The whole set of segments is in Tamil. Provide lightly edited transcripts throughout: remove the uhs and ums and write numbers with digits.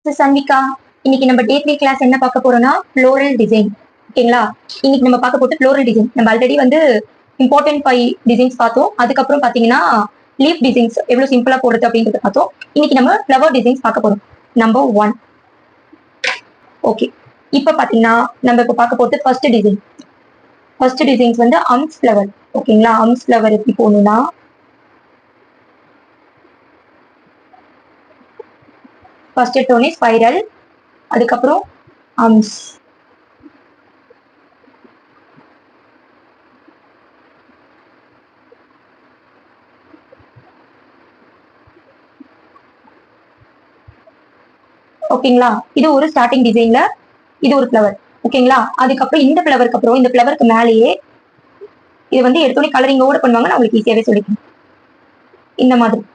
சன்விகா, இன்னைக்கு நம்ம டே 3 கிளாஸ் என்ன பார்க்க போறோம்னா ஃப்ளோரல் டிசைன். ஓகேங்களா? இன்னைக்கு நம்ம பார்க்க போறது ஃப்ளோரல் டிசைன். நம்ம ஆல்ரெடி வந்து இம்பார்ட்டன்ட் 5 டிசைன்ஸ் பார்த்தோம். அதுக்கப்புறம் பாத்தீங்கன்னா லீஃப் டிசைன்ஸ் எவ்வளவு சிம்பிளா போடுறது அப்படின்றத பார்த்தோம். இன்னைக்கு நம்ம ஃப்ளவர் டிசைன்ஸ் பார்க்க போறோம். நம்பர் 1. ஓகே, இப்ப பாத்தீங்கன்னா நம்ம இப்ப பார்க்க போறது ஃபர்ஸ்ட் டிசைன். ஃபர்ஸ்ட் டிசைன்ஸ் வந்து அம்ஸ் ஃப்ளவர். ஓகேங்களா? அம்ஸ் ஃப்ளவர் எப்படி போகணும்னா ஃபர்ஸ்ட் எடுத்தோடனே ஸ்பைரல், அதுக்கப்புறம் அம்ஸ், ஓகேங்களா? இது ஒரு ஸ்டார்டிங் டிசைன்ல இது ஒரு ஃப்ளவர். ஓகேங்களா? அதுக்கப்புறம் இந்த ஃப்ளவருக்கு அப்புறம் இந்த ஃப்ளவருக்கு மேலேயே இது வந்து எடுத்தோடனே கலரிங்கோட பண்ணுவாங்க. நான் உங்களுக்கு ஈஸியாவே சொல்லிக்கிறேன். இந்த மாதிரி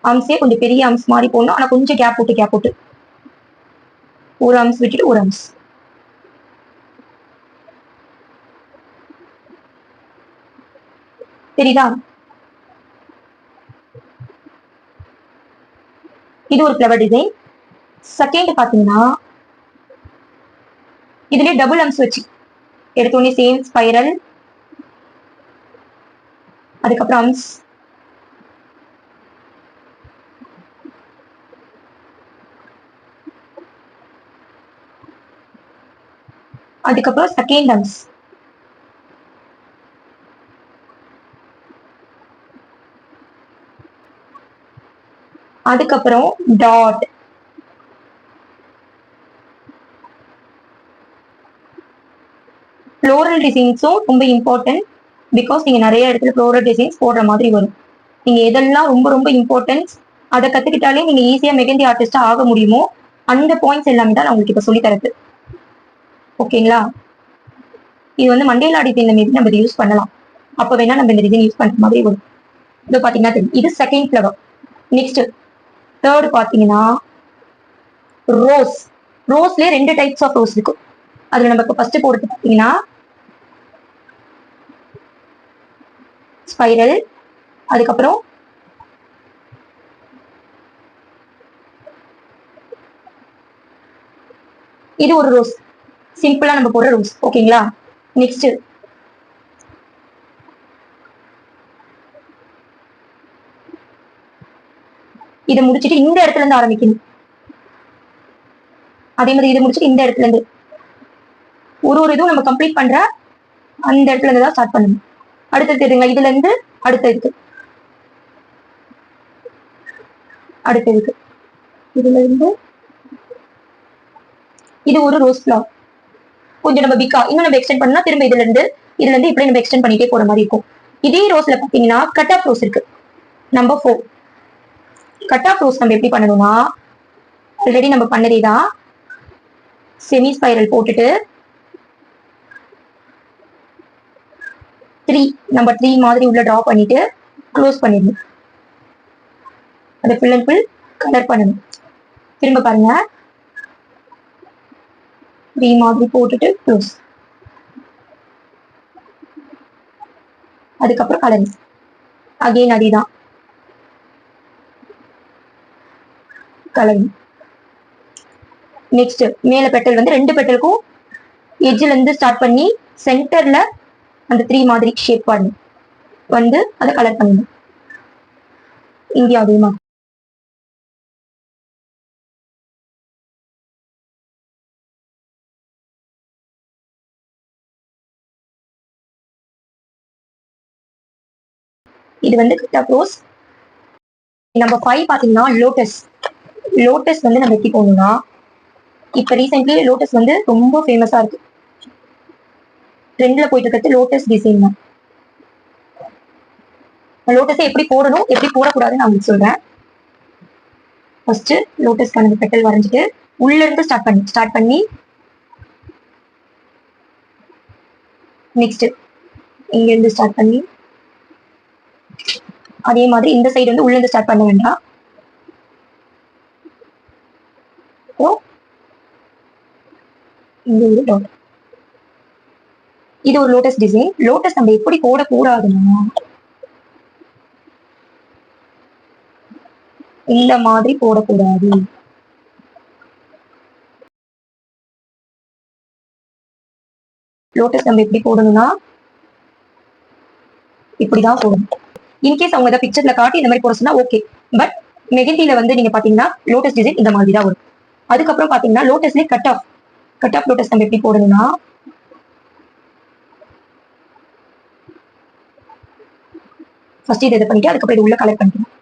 அம்ஸே கொஞ்சம் பெரிய அம்ஸ் மாதிரி போடணும். ஆனா கொஞ்சம் கேப் விட்டு ஒரு அம்ஸ் விட்டுட்டு ஒரு அம்ஸ். தெரியுதா? இது ஒரு ஃப்ளவர் டிசைன். செகண்ட் பாத்தீங்கன்னா இதுலயே டபுள் அம்ஸ் வச்சு எடுத்தோடனே சேம் ஸ்பைரல், அதுக்கப்புறம் அம்ஸ், அதுக்கப்புறம் செகண்ட் அம்ஸ், அதுக்கப்புறம் டாட். ஃப்ளோரல் டிசைன்ஸும் ரொம்ப இம்பார்ட்டன்ட். பிகாஸ் நீங்க நிறைய இடத்துல ஃப்ளோரல் டிசைன்ஸ் போடுற மாதிரி வரும். நீங்க எதெல்லாம் ரொம்ப ரொம்ப இம்பார்ட்டன்ஸ் அதை கத்துக்கிட்டாலே நீங்க ஈஸியா மெகந்தி ஆர்டிஸ்டா ஆக முடியுமோ அந்த பாயிண்ட்ஸ் எல்லாமே தான் நான் உங்களுக்கு இப்ப சொல்லி தரது. ஓகேங்களா? இது வந்து மண்டேலா டிசைன்ல மேபி நம்ம யூஸ் பண்ணலாம். அப்ப வேணா நம்ம இந்த டிசைன் யூஸ் பண்ற மாதிரி வரும். இது பாத்தீங்கன்னா தெரியும். இது செகண்ட் ஃப்ளவர். நெக்ஸ்ட் தேர்ட் பாத்தீங்கன்னா ரோஸ். ரோஸ்லயே 2 டைப்ஸ் ஆஃப் ரோஸ் இருக்கு. அதுல நம்ம ஃபர்ஸ்ட் போடுறது பாத்தீங்கன்னா ஸ்பைரல், அதுக்கப்புறம் இது ஒரு ரோஸ், சிம்பிளா நம்ம போடுற ரோஸ். ஓகேங்களா? நெக்ஸ்ட் இதை முடிச்சுட்டு இந்த இடத்துல இருந்து ஆரம்பிக்கணும். அதே மாதிரி இதை முடிச்சுட்டு இந்த இடத்துல இருந்து ஒரு இதுவும் நம்ம கம்ப்ளீட் பண்ற அந்த இடத்துல இருந்து தான் ஸ்டார்ட் பண்ணணும். அடுத்தது தெரியுங்களா? இதுல இருந்து அடுத்த இதுக்கு, அடுத்த இதுக்கு, இதுல இருந்து இது ஒரு ரோஸ் ஃபிளவர். கொஞ்சம் நம்ம பிக்கா இன்னும் நம்ம எக்ஸ்டெண்ட் பண்ணா திரும்ப இதுல இருந்து இப்படி நம்ம எக்ஸ்டெண்ட் பண்ணிட்டே போற மாதிரி இருக்கும். இதே ரோஸ்ல பாத்தீங்கன்னா கட் ஆஃப் ரோஸ் இருக்கு. நம்பர் 4. கட் ஆஃப் ரோஸ் நம்ம எப்படி பண்ணணும்னா ஆல்ரெடி நம்ம பண்ணதே தான். செமி ஸ்பைரல் போட்டுட்டு 3 நம்பர் 3 மாதிரி உள்ள டிரா பண்ணிட்டு க்ளோஸ் பண்ணிடணும். அதை ஃபுல் அண்ட் ஃபுல் கலர் பண்ணணும். திரும்ப பாருங்க, 3 மாதிரி போட்டுட்டு க்ளோஸ், அதுக்கப்புறம் கலரிங் அகைன் அதேதான் கலரிங். நெக்ஸ்ட் மேல பெட்டல் வந்து 2 பெட்டலுக்கும் எட்ஜ்ல இருந்து ஸ்டார்ட் பண்ணி சென்டர்ல அந்த 3 மாதிரி ஷேப் பண்ணி வந்து அதை கலர் பண்ணணும். இங்கே அதே மாதிரி இது வந்து கட் ஆஃப் ரோஸ். நம்பர் 5 பாத்தீங்கன்னா லோட்டஸ். லோட்டஸ் வந்து நம்ம எப்படி போகணும்னா இப்ப ரீசென்ட்லி லோட்டஸ் வந்து ரொம்ப ஃபேமஸா இருக்கு. ட்ரெண்ட்ல போயிட்டு இருக்கிறது லோட்டஸ் டிசைன் தான். லோட்டஸை எப்படி போடணும் எப்படி போடக்கூடாதுன்னு நான் உங்களுக்கு சொல்றேன். ஃபர்ஸ்ட் லோட்டஸ்க்கான பெட்டல் வரைஞ்சிட்டு உள்ள இருந்து ஸ்டார்ட் பண்ணி நெக்ஸ்ட் இங்க இருந்து ஸ்டார்ட் பண்ணி அதே மாதிரி இந்த சைடு வந்து உள்ள இருந்து ஸ்டார்ட் பண்ண வேண்டாம். இங்க ஒரு டாட். இது ஒரு லோட்டஸ் டிசைன். லோட்டஸ் நம்ம எப்படி போடக்கூடாதுன்னா இந்த மாதிரி போடக்கூடாது. லோட்டஸ் நம்ம எப்படி போடணும்னா இப்படிதான் போடணும். இன்கேஸ் அவங்க ஏதாவது பிக்சர்ல காட்டி இந்த மாதிரி போட சொன்னா ஓகே. பட் மெஹந்தியில வந்து நீங்க பாத்தீங்கன்னா லோட்டஸ் டிசைன் இந்த மாதிரி தான் வரும். அதுக்கப்புறம் பாத்தீங்கன்னா லோட்டஸ்லயே கட் ஆஃப் லோட்டஸ் நம்ம எப்படி போடணும்னா ஃபர்ஸ்ட் இதை பண்ணிட்டு அதுக்கப்புறம் இது உள்ள கலர் பண்ணிக்கணும்.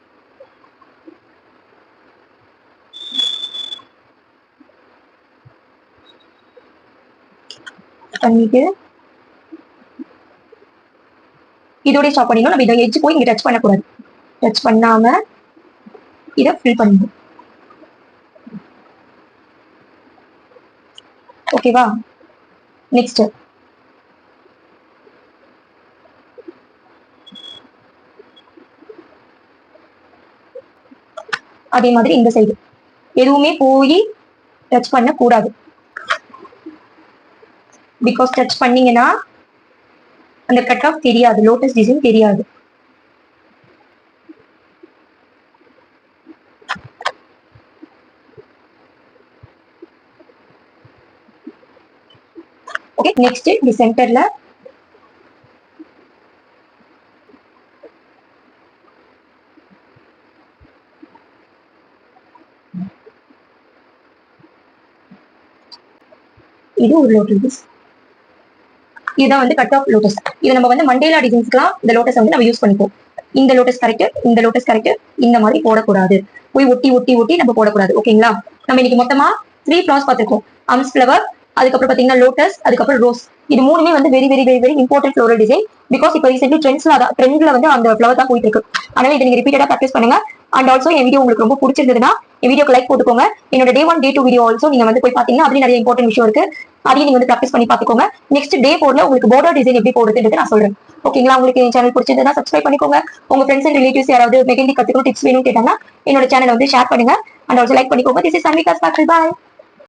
பண்ணிட்டு இதோட ஸ்டாப் பண்ணிடணும். நம்ம இதை எட்ஜ் போய் இங்க டச் பண்ணக்கூடாது. டச் பண்ணாம இதை ஃபில் பண்ணணும். ஓகேவா? நெக்ஸ்ட் அதே மாதிரி இந்த சைடு எதுவுமே போய் டச் பண்ண கூடாது. பிகாஸ் டச் பண்ணீங்கன்னா அந்த கட் ஆஃப் தெரியாது, லோட்டஸ் டிசைன் தெரியாது. ஓகே, நெக்ஸ்ட் இந்த சென்டர்ல இது ஒரு லோட்டஸ். இதுதான் வந்து கட் ஆஃப் லோட்டஸ். இதை நம்ம வந்து மண்டேலா டிசைன்ஸ்க்குலாம் இந்த லோட்டஸ் வந்து நம்ம யூஸ் பண்ணிப்போம். இந்த லோட்டஸ் கரெக்ட், இந்த லோட்டஸ் கரெக்ட், இந்த மாதிரி போடக்கூடாது. போய் ஒட்டி ஒட்டி ஒட்டி நம்ம போடக்கூடாது. ஓகேங்களா? நம்ம இன்னைக்கு மொத்தமா 3 ஃபிளவர்ஸ் பார்த்திருக்கோம். அம்ஸ் ஃபிளவர், அதுக்கப்புறம் பாத்தீங்கன்னா லோட்டஸ், அதுக்கப்புறம் ரோஸ். இது மூணுமே வந்து very very very very important floral design. Because இப்போ ரீசென்ட்லி ட்ரெண்ட்ல வந்து அந்த ஃபிளவர் தான் போயிட்டு இருக்கு. அதனால இதை நீங்க ரிப்பீட்டடா ப்ராக்டிஸ் பண்ணுங்க. அண்ட் ஆல்சோ என் வீடியோ உங்களுக்கு ரொம்ப பிடிச்சிருந்ததுன்னா என் வீடியோக்கு லைக் போட்டுக்கோங்க. என்னோட Day 1 Day 2 வீடியோ ஆல்சோ நீங்க வந்து போய் பாத்தீங்கன்னா அதுலயும் நிறைய இம்பார்ட்டன்ட் விஷயம் இருக்கு. அதையும் நீங்க வந்து ப்ராக்டிஸ் பண்ணி பாத்துக்கோங்க. நெக்ஸ்ட் Day 4ல உங்களுக்கு பார்டர் டிசைன் எப்படி போடுறதுன்னு நான் சொல்றேன். ஓகேங்களா? உங்களுக்கு என் சேனல் பிடிச்சிருந்தா சப்ஸ்கிரைப் பண்ணிக்கோங்க. உங்க ஃப்ரெண்ட்ஸ் அண்ட் ரிலேட்டிவ்ஸ் யாராவது மெஹந்தி கத்துக்கணும் டிப்ஸ் வேணும்னு கேட்டாங்கன்னா என்னோட சேனலை வந்து ஷேர் பண்ணுங்க. அண்ட் ஆல்சோ லைக் பண்ணிக்கோங்க. This is Sanvika sparkle. Bye.